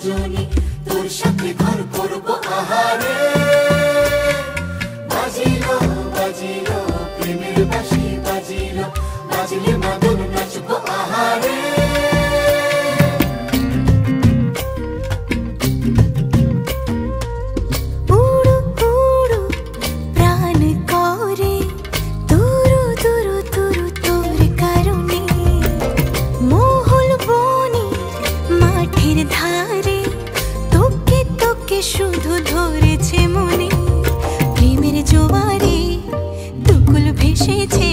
রজনী তোর সাথে ঘর করব আহারে বাজিলো বাজিলো প্রেমের বাঁশি বাজিলো বাজলে মাদল নাচবো আহারে শুধু ধরেছে মনে প্রেমের জোয়ারে দুকুল ভেসেছে